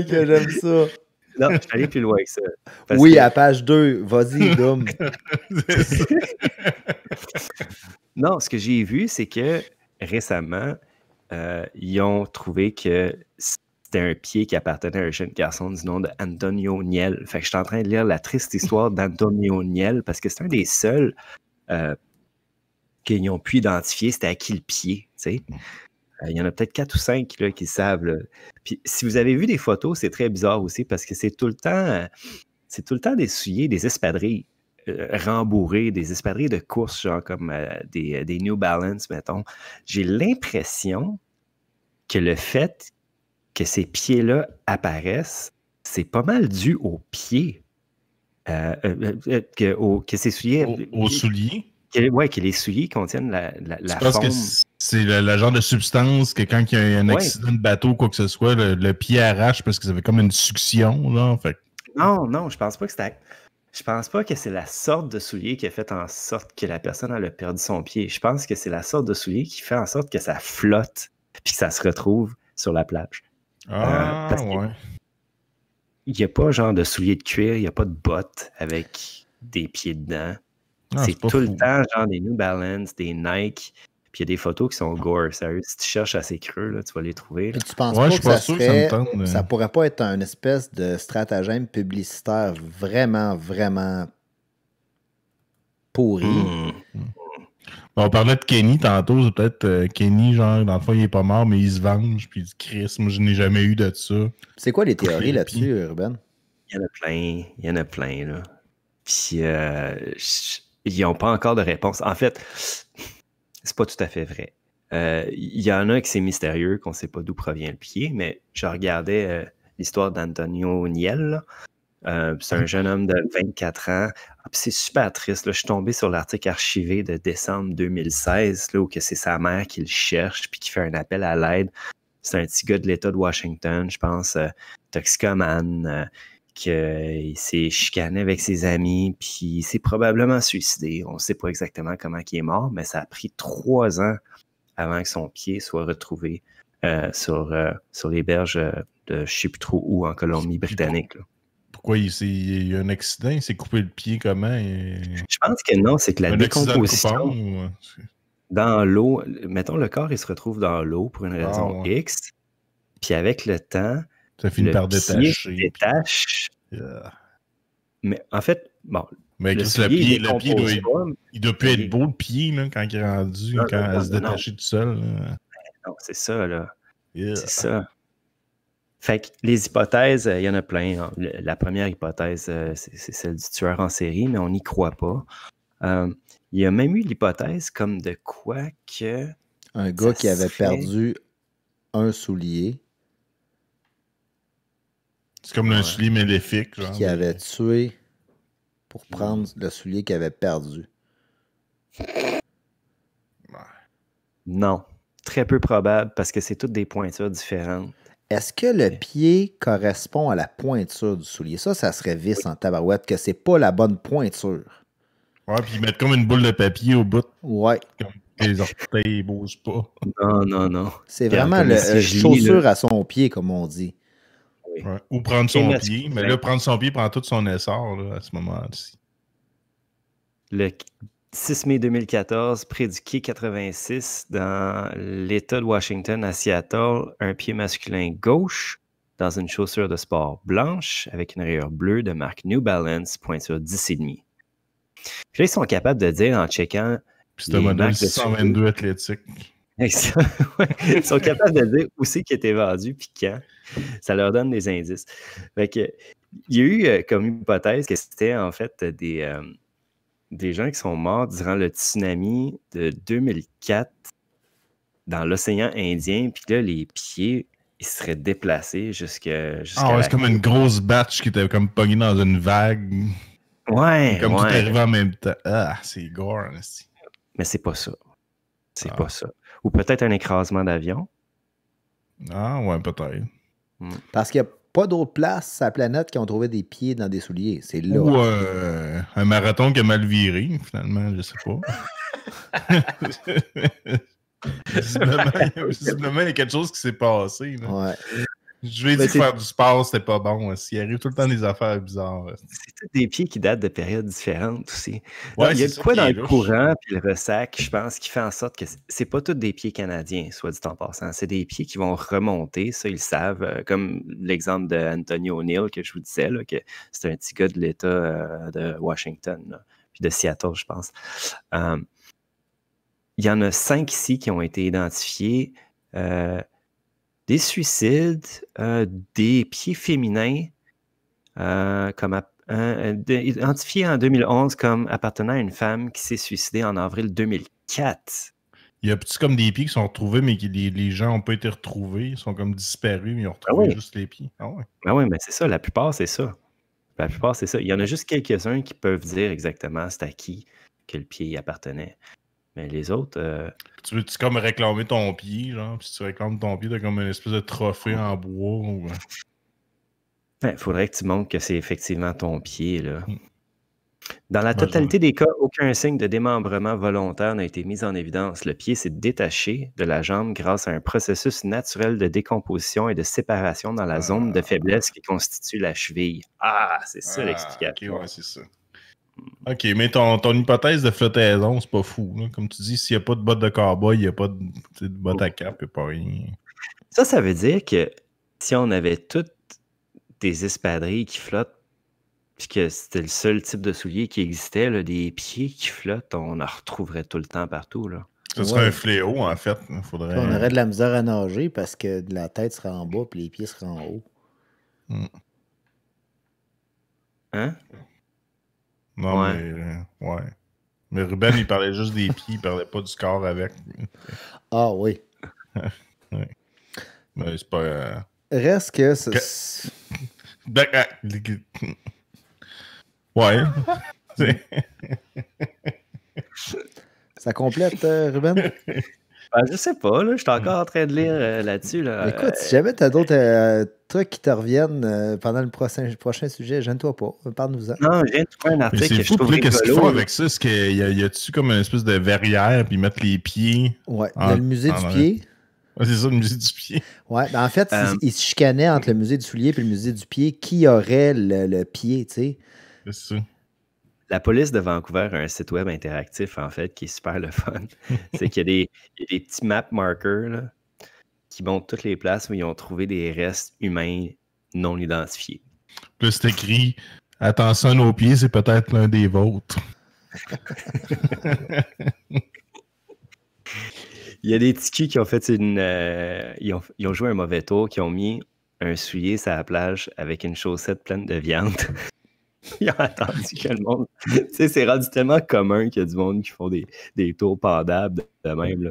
que j'aime ça. Non, je suis allé plus loin que ça. Oui, à page 2. Vas-y, Dom. Non, ce que j'ai vu, c'est que récemment, ils ont trouvé que c'était un pied qui appartenait à un jeune garçon du nom de Antonio Niel. Fait que je suis en train de lire la triste histoire d'Antonio Niel parce que c'est un des seuls qu'ils ont pu identifier c'était à qui le pied. Tu sais. Il y en a peut-être 4 ou 5 là, qui savent. Là. Puis si vous avez vu des photos, c'est très bizarre aussi parce que c'est tout le temps des souliers, des espadrilles rembourrés, des espadrilles de course, genre comme des New Balance, mettons. J'ai l'impression que le fait que ces pieds-là apparaissent, c'est pas mal dû aux pieds. Que ces souliers... Aux souliers? Que les souliers contiennent la pense forme... que c'est le genre de substance que quand il y a un accident de bateau ou quoi que ce soit, le pied arrache parce que ça fait comme une succion. Là, fait. Non, je pense pas que c'était... Je pense pas que c'est la sorte de soulier qui a fait en sorte que la personne elle a perdu son pied. Je pense que c'est la sorte de soulier qui fait en sorte que ça flotte puis que ça se retrouve sur la plage. Parce ouais. Il n'y a pas genre de soulier de cuir, il n'y a pas de bottes avec des pieds dedans. C'est tout le temps genre des New Balance, des Nike. Puis il y a des photos qui sont gore, sérieux. Si tu cherches assez creux, là, tu vas les trouver. Et tu penses pas que ça pourrait pas être un espèce de stratagème publicitaire vraiment, vraiment pourri? On parlait de Kenny tantôt, c'est peut-être Kenny, genre, dans le fond, il est pas mort, mais il se venge, puis Chris, moi, je n'ai jamais eu de ça. C'est quoi les théories là-dessus, Ruben? Il y en a plein, là. Puis, ils n'ont pas encore de réponse. En fait, c'est pas tout à fait vrai. Il y en a qui c'est mystérieux, qu'on ne sait pas d'où provient le pied, mais je regardais l'histoire d'Antonio Niel, c'est un jeune homme de 24 ans. C'est super triste. Là. Je suis tombé sur l'article archivé de décembre 2016, là, où que c'est sa mère qui le cherche puis qui fait un appel à l'aide. C'est un petit gars de l'État de Washington, je pense, toxicomane, qu'il s'est chicané avec ses amis, puis il s'est probablement suicidé. On ne sait pas exactement comment il est mort, mais ça a pris 3 ans avant que son pied soit retrouvé sur les berges de je ne sais plus trop où en Colombie-Britannique. Pourquoi il y a eu un accident? Il s'est coupé le pied comment? Je pense que non, c'est que la décomposition dans l'eau, mettons le corps, il se retrouve dans l'eau pour une raison X, puis avec le temps, ça finit par détacher. Détache. Yeah. Mais en fait, bon. Mais le pied il doit plus être beau, le pied, là, quand il est rendu, quand il se détache tout seul. Là. Non, c'est ça, là. Yeah. C'est ça. Fait que les hypothèses, il y en a plein. La première hypothèse, c'est celle du tueur en série, mais on n'y croit pas. Il y a même eu l'hypothèse comme de quoi que... Un gars qui avait perdu un soulier. C'est comme un soulier maléfique. Genre, qui avait tué pour prendre le soulier qu'il avait perdu. Non. très peu probable parce que c'est toutes des pointures différentes. Est-ce que le pied correspond à la pointure du soulier? Ça serait vice en tabarouette, que c'est pas la bonne pointure. Ouais, puis ils mettent comme une boule de papier au bout. Ouais. Comme les orteils ne bougent pas. Non. C'est Regarde, vraiment comme ici, le je lis, chaussure là. à son pied, comme on dit. Oui. Ouais. Ou prendre Pied son masculin. pied. Mais là, prendre son pied prend tout son essor là, à ce moment-ci. Le 6 mai 2014, près du quai 86, dans l'État de Washington, à Seattle, un pied masculin gauche dans une chaussure de sport blanche avec une rayure bleue de marque New Balance, pointure 10,5. Puis là, ils sont capables de dire en checkant Puis c'est un les modèle marques de 622 athlétique. Ouais, ils sont capables de dire où c'est qui était vendu puis quand. Ça leur donne des indices. Fait que, il y a eu comme hypothèse que c'était en fait des gens qui sont morts durant le tsunami de 2004 dans l'océan Indien, puis là, les pieds, ils seraient déplacés jusqu'à Ah ouais, la c'est comme une grosse batch qui était comme pognée dans une vague. Ouais, Comme tout ouais. arrivé en même temps. Ah, c'est gore. Nasty. Mais c'est pas ça. C'est pas ça. Ou peut-être un écrasement d'avion. Ah ouais, peut-être. Parce qu'il n'y a pas d'autres places sur la planète qui ont trouvé des pieds dans des souliers. C'est là. Ou un marathon qui a mal viré, finalement, je sais pas. Visiblement, il y a quelque chose qui s'est passé. Là. Ouais. Je vais dire que faire du sport, c'était pas bon. S'il arrive tout le temps des affaires bizarres. C'est tous des pieds qui datent de périodes différentes aussi. Ouais, il y a c'est de quoi ça dans qui le est louche. courant puis le ressac, je pense, qui fait en sorte que c'est pas tous des pieds canadiens, soit dit en passant. C'est des pieds qui vont remonter, ça, ils le savent. Comme l'exemple d'Anthony O'Neill que je vous disais, là, que c'est un petit gars de l'État de Washington, là, puis de Seattle, je pense. Il y en a 5 ici qui ont été identifiés. Des suicides, des pieds féminins, identifiés en 2011 comme appartenant à une femme qui s'est suicidée en avril 2004. Il y a petits comme des pieds qui sont retrouvés, mais les gens n'ont pas été retrouvés. Ils sont comme disparus, mais ils ont retrouvé juste les pieds. Ah ouais. Ah oui, mais c'est ça, la plupart, c'est ça. La plupart, c'est ça. Il y en a juste quelques-uns qui peuvent dire exactement c'est à qui que le pied y appartenait. Mais les autres... Tu veux comme réclamer ton pied, genre, puis si tu réclames ton pied, t'as comme une espèce de trophée en bois. Ou... Il faudrait que tu montres que c'est effectivement ton pied, là. Dans la totalité des cas, aucun signe de démembrement volontaire n'a été mis en évidence. Le pied s'est détaché de la jambe grâce à un processus naturel de décomposition et de séparation dans la zone de faiblesse qui constitue la cheville. Ah, c'est ça l'explication. Ok, ouais, c'est ça. Ok, mais ton hypothèse de flottaison, c'est pas fou. Là. Comme tu dis, s'il n'y a pas de bottes de cowboy, il n'y a pas de bottes à cap, il n'y a pas rien. Ça veut dire que si on avait toutes des espadrilles qui flottent, puis que c'était le seul type de soulier qui existait, là, des pieds qui flottent, on en retrouverait tout le temps partout. Là. Ce serait un fléau, en fait. Faudrait... On aurait de la misère à nager parce que la tête serait en bas et les pieds seraient en haut. Hein? Non, ouais. Mais Ruben, il parlait juste des pieds, il parlait pas du corps avec. Ah oui. Ouais. Mais c'est pas... Reste que... Ouais. Ça complète, Ruben? Je sais pas, là, je suis encore en train de lire là-dessus. Là. Écoute, si jamais tu as d'autres trucs qui te reviennent pendant le prochain sujet, gêne-toi pas. Parle-nous-en. Non, je viens de trouver un article que je trouve rigolo. Qu'est-ce qu'ils font avec ça? Est-ce qu'il y a-tu comme une espèce de verrière puis ils mettent les pieds? Ouais, il y a le musée du pied. Ouais, c'est ça, le musée du pied. Ouais, ben en fait, ils se chicanaient entre le musée du soulier et le musée du pied. Qui aurait le pied, tu sais? C'est ça. La police de Vancouver a un site web interactif, en fait, qui est super le fun. C'est qu'il y a des petits map markers là, qui montrent toutes les places où ils ont trouvé des restes humains non identifiés. Plus c'est écrit « Attention à nos pieds, c'est peut-être l'un des vôtres. » Il y a des petits culs qui ont fait ils ont joué un mauvais tour, qui ont mis un soulier sur la plage avec une chaussette pleine de viande. Ils ont attendu que le monde... Tu sais, c'est rendu tellement commun qu'il y a du monde qui font des tours pendables de même, là,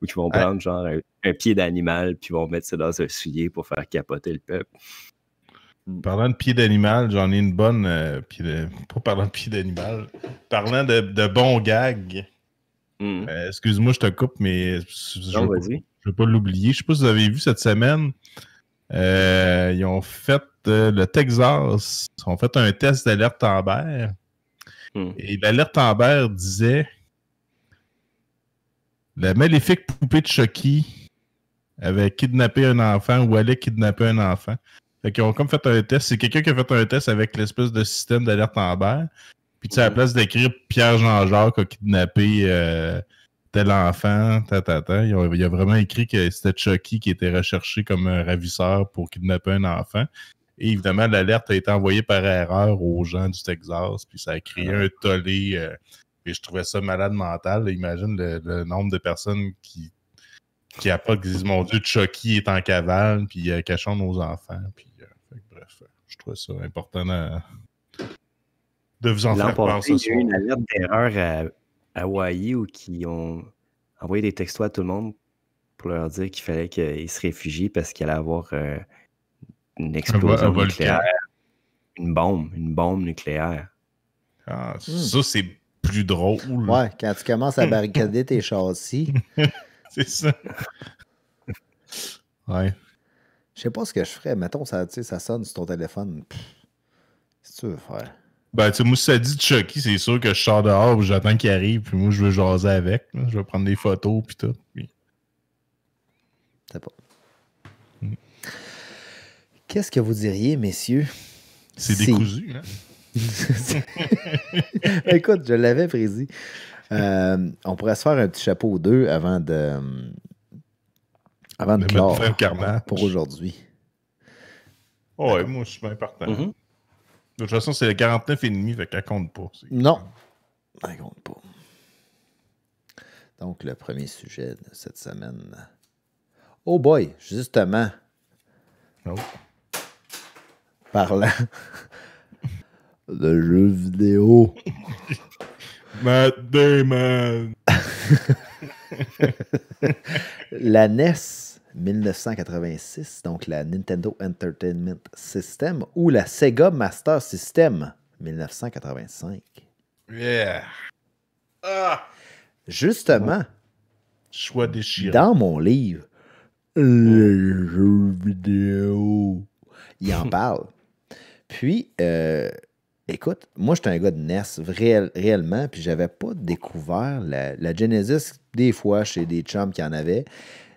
ou qui vont prendre genre un pied d'animal puis vont mettre ça dans un soulier pour faire capoter le peuple. Parlant de pied d'animal, j'en ai une bonne... Pas parlant de pied d'animal. Parlant de bons gags. Excuse-moi, je te coupe, mais... Non, vas-y. je vais pas l'oublier. Je sais pas si vous avez vu cette semaine. Ils ont fait le Texas. Ils ont fait un test d'alerte Amber. Et l'alerte Amber disait la maléfique poupée de Chucky avait kidnappé un enfant ou allait kidnapper un enfant. Fait qu'ils ont comme fait un test. C'est quelqu'un qui a fait un test avec l'espèce de système d'alerte Amber. Puis tu sais, à la place d'écrire Pierre-Jean-Jacques a kidnappé tel enfant, il a vraiment écrit que c'était Chucky qui était recherché comme un ravisseur pour kidnapper un enfant. Et évidemment, l'alerte a été envoyée par erreur aux gens du Texas, puis ça a créé un tollé. Et je trouvais ça malade mental. Là. Imagine le nombre de personnes qui apportent, qui disent, mon Dieu, Chucky est en cavale, puis cachons nos enfants. Puis, bref, je trouvais ça important de vous en faire penser. Il y a eu une alerte d'erreur à Hawaï où ils ont envoyé des textos à tout le monde pour leur dire qu'il fallait qu'ils se réfugient parce qu'il allait avoir une explosion nucléaire. Une bombe nucléaire. Ah, ça, c'est plus drôle. Ouais, quand tu commences à barricader tes châssis. C'est ça. Ouais. Je sais pas ce que je ferais. Mettons, ça sonne sur ton téléphone. Qu'est-ce que tu veux faire? Ben, tu sais, moi, si ça dit Chucky, c'est sûr que je sors dehors puis j'attends qu'il arrive, puis moi, je veux jaser avec. Là. Je vais prendre des photos, puis tout. Puis... C'est pas. Qu'est-ce que vous diriez, messieurs? C'est décousu, hein? Écoute, je l'avais prédit. On pourrait se faire un petit chapeau ou deux avant de clore pour aujourd'hui. Oh, ouais, moi, je suis bien partant. De toute façon, c'est le 49,5, fait qu'elle compte pas. Non, elle compte pas. Donc, le premier sujet de cette semaine. Oh boy, justement. Oh. Parlant de jeux vidéo. Matt Damon. La NES 1986, donc la Nintendo Entertainment System, ou la Sega Master System 1985. Yeah. Ah. Justement, choix déchirant. Dans mon livre, les jeux vidéo, il en parle. Puis, écoute, moi, j'étais un gars de NES, réellement, puis j'avais pas découvert la Genesis, des fois, chez des chums qui en avaient,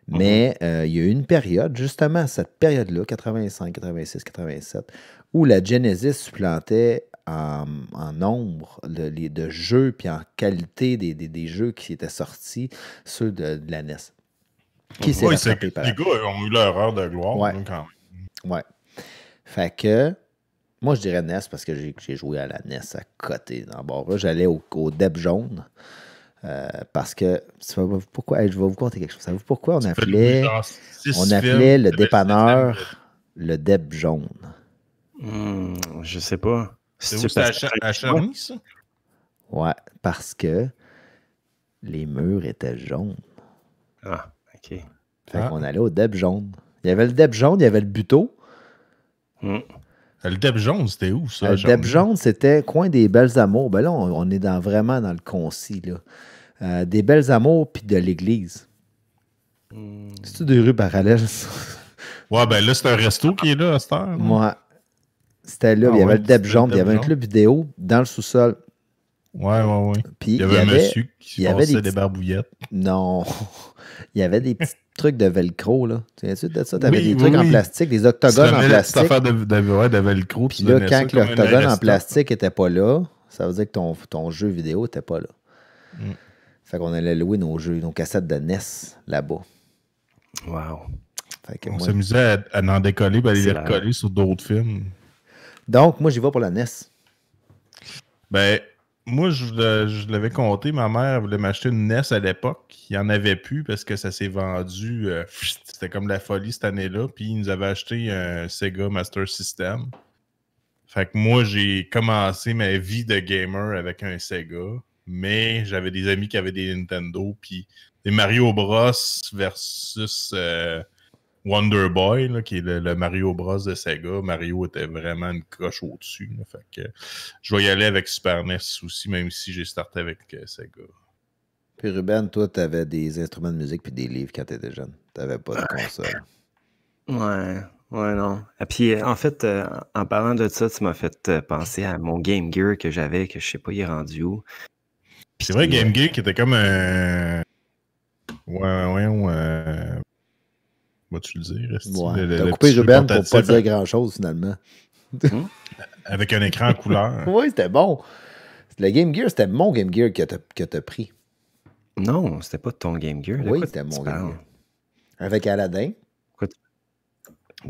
mais il y a eu une période, justement, cette période-là, 85, 86, 87, où la Genesis supplantait en nombre de jeux, puis en qualité des jeux qui étaient sortis, ceux de la NES. Qui s'est rattrapé par les gars ont eu leur heure de gloire, ouais. Quand même. Ouais. Fait que, moi, je dirais NES parce que j'ai joué à la NES à côté dans le bord. J'allais au Deb jaune. Parce que, pourquoi, je vais vous conter quelque chose. Savez-vous pourquoi on appelait le dépanneur le Deb jaune? Je sais pas. C'est à Charny, ça? Ouais, parce que les murs étaient jaunes. Ah, OK. Fait qu'on allait au Deb jaune. Il y avait le Deb jaune, il y avait le buto. Le Deb jaune, c'était où, ça? Le Deb jaune, c'était coin des Belles Amours. Ben là, on est vraiment dans le concis, là. Des Belles Amours puis de l'église. C'est-tu des rues parallèles, ça? Ouais, ben là, c'est un resto qui est là à cette heure. Ouais. C'était là. Il y avait le Deb jaune. Il y avait un club vidéo dans le sous-sol. Ouais. Puis il y avait un monsieur qui passait des barbouillettes. Non. Il y avait des petits trucs de velcro, là. Tu viens-tu de ça? Tu avais des trucs en plastique, des octogones en plastique. Cette affaire de velcro. Puis là, quand l'octogone en plastique n'était pas là, ça veut dire que ton jeu vidéo n'était pas là. Fait qu'on allait louer nos cassettes de NES là-bas. Wow. Fait que on s'amusait à en décoller et aller les recoller sur d'autres films. Donc, moi, j'y vais pour la NES. Ben, moi, je l'avais compté. Ma mère voulait m'acheter une NES à l'époque. Il n'y en avait plus parce que ça s'est vendu. C'était comme la folie cette année-là. Puis, ils nous avaient acheté un Sega Master System. Fait que moi, j'ai commencé ma vie de gamer avec un Sega. Mais j'avais des amis qui avaient des Nintendo. Puis, des Mario Bros versus Wonder Boy, là, qui est le Mario Bros de Sega. Mario était vraiment une coche au-dessus. Là, fait que je vais y aller avec Super NES aussi, même si j'ai starté avec Sega. Puis Ruben, toi, t'avais des instruments de musique puis des livres quand t'étais jeune. T'avais pas de console. Ouais, non. Et puis, en fait, en parlant de ça, tu m'as fait penser à mon Game Gear que j'avais, que je sais pas, il est rendu où. Puis, C'est vrai, Game Gear qui était comme un. Ouais, vas-tu le dire? Ouais. T'as coupé petit jeu Ruben pour pas portatif dire grand-chose, finalement. avec un écran en couleur. Oui, c'était bon. Le Game Gear, c'était mon Game Gear que t'as pris. Non, c'était pas ton Game Gear. Oui, c'était mon Game Gear. Avec Aladdin.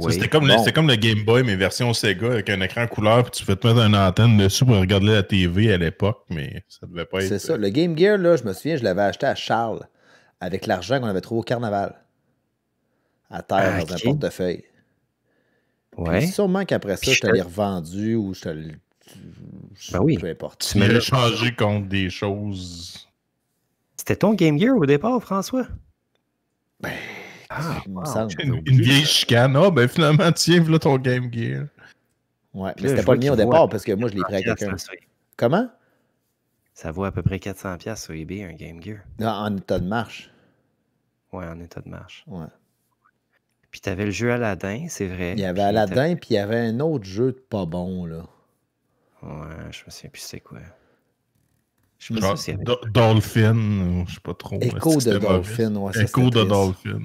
Ça, c'était comme, le Game Boy, mais version Sega, avec un écran couleur, puis tu pouvais te mettre une antenne dessus pour regarder la TV à l'époque, mais ça devait pas être... C'est ça. Le Game Gear, là, je me souviens, je l'avais acheté à Charles, avec l'argent qu'on avait trouvé au carnaval. À terre, dans un portefeuille. Ouais. Puis sûrement qu'après ça, je te l'ai revendu ou je te l'ai... Ben oui. Peu importe. Tu m'as changé contre des choses... C'était ton Game Gear au départ, François? Ben... il me semble. Une vieille chicane. Ah, ben finalement, tiens, voilà ton Game Gear. Ouais, mais c'était pas le mien au départ parce que moi, je l'ai pris à quelqu'un. Comment? Ça vaut à peu près 400$ sur eBay, un Game Gear. En état de marche. Ouais, en état de marche. Ouais. Puis t'avais le jeu Aladdin, c'est vrai. Il y avait Aladdin, puis il y avait un autre jeu de pas bon, là. Ouais, je me souviens plus c'est quoi. Je me souviens. Dolphin, je sais pas trop. Echo de Dolphin, ouais. Echo de Dolphin.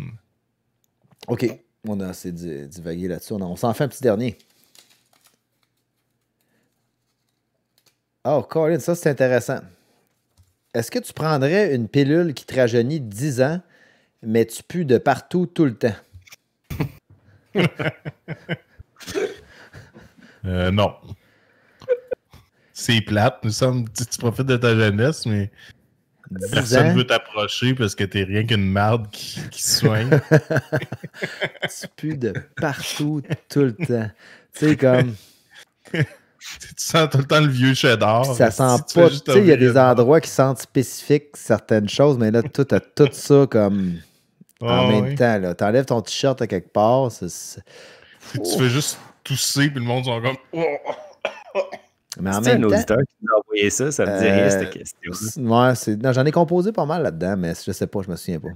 OK, on a assez divagué là-dessus. On s'en fait un petit dernier. Oh, Colin, ça c'est intéressant. Est-ce que tu prendrais une pilule qui te rajeunit 10 ans, mais tu pues de partout tout le temps? Non. C'est plate. Tu profites de ta jeunesse, mais personne ne veut t'approcher parce que t'es rien qu'une marde qui soigne. Tu pues de partout tout le temps. Tu sais, comme... Tu sens tout le temps le vieux cheddar. Ça sent pas... Tu sais, il y a des endroits qui sentent spécifiques certaines choses, mais là, tu as tout ça comme... en même temps, là. T'enlèves ton t-shirt à quelque part. Tu fais juste tousser, puis le monde sont comme... Mais en même temps... un auditeur qui nous a envoyé ça, ça me dit rien, cette question. Ouais, non, j'en ai composé pas mal là-dedans, mais je sais pas, je me souviens pas.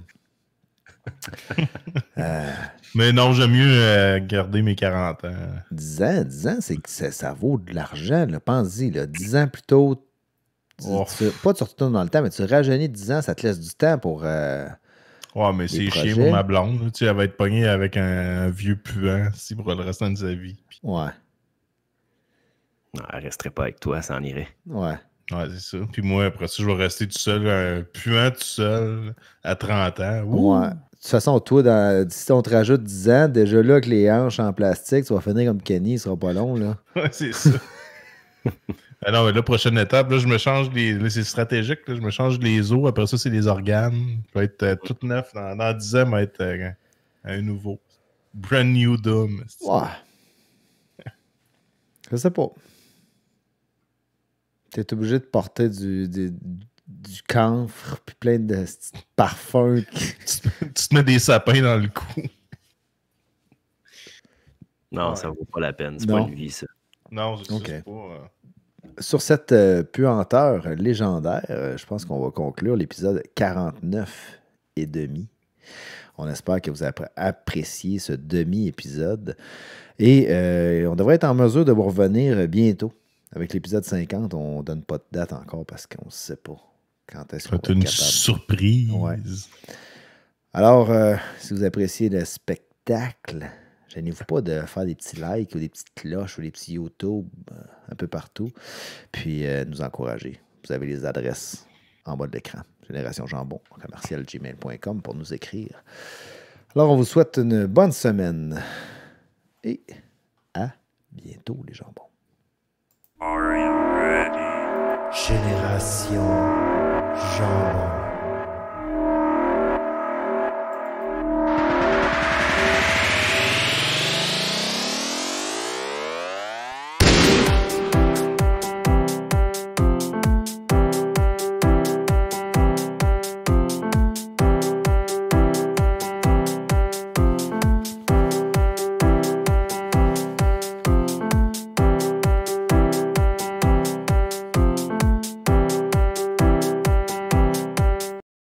Mais non, j'aime mieux garder mes 40 ans. 10 ans, ça vaut de l'argent, là. Pense-y, là. 10 ans plus tôt, pas tu retournes dans le temps, mais tu rajeunis 10 ans, ça te laisse du temps pour... ouais, mais c'est chiant pour ma blonde. Tu sais, elle va être pognée avec un vieux puant pour le restant de sa vie. Ouais. Non, elle resterait pas avec toi, ça en irait. Ouais. Ouais, c'est ça. Puis moi, après ça, je vais rester tout seul, un puant tout seul, à 30 ans. Ouh! Ouais. De toute façon, toi, si on te rajoute 10 ans, déjà là, avec les hanches en plastique, tu vas finir comme Kenny, ce sera pas long, là. Ouais, c'est ça. Non, mais là, prochaine étape, là, je me change là, c'est stratégique, là, je me change les os, après ça, c'est les organes. Je vais être tout neuf. Dans 10 ans, je vais être un nouveau. Brand new Doom. Ouais. Je sais pas. T'es obligé de porter du camphre puis plein de parfums. Tu te mets des sapins dans le cou. Non, ouais. Ça vaut pas la peine. C'est pas une vie, ça. Non, c'est pas... Sur cette puanteur légendaire, je pense qu'on va conclure l'épisode 49 et demi. On espère que vous avez apprécié ce demi-épisode. Et on devrait être en mesure de vous revenir bientôt. Avec l'épisode 50, on ne donne pas de date encore parce qu'on ne sait pas quand est-ce qu'on va être capable. C'est une surprise. Ouais. Alors, si vous appréciez le spectacle, gênez-vous pas de faire des petits likes ou des petites cloches ou des petits YouTube un peu partout. Puis nous encourager. Vous avez les adresses en bas de l'écran. Génération Jambon, @gmail.com pour nous écrire. Alors, on vous souhaite une bonne semaine. Et à bientôt, les jambons. Are you ready? Génération Jambon.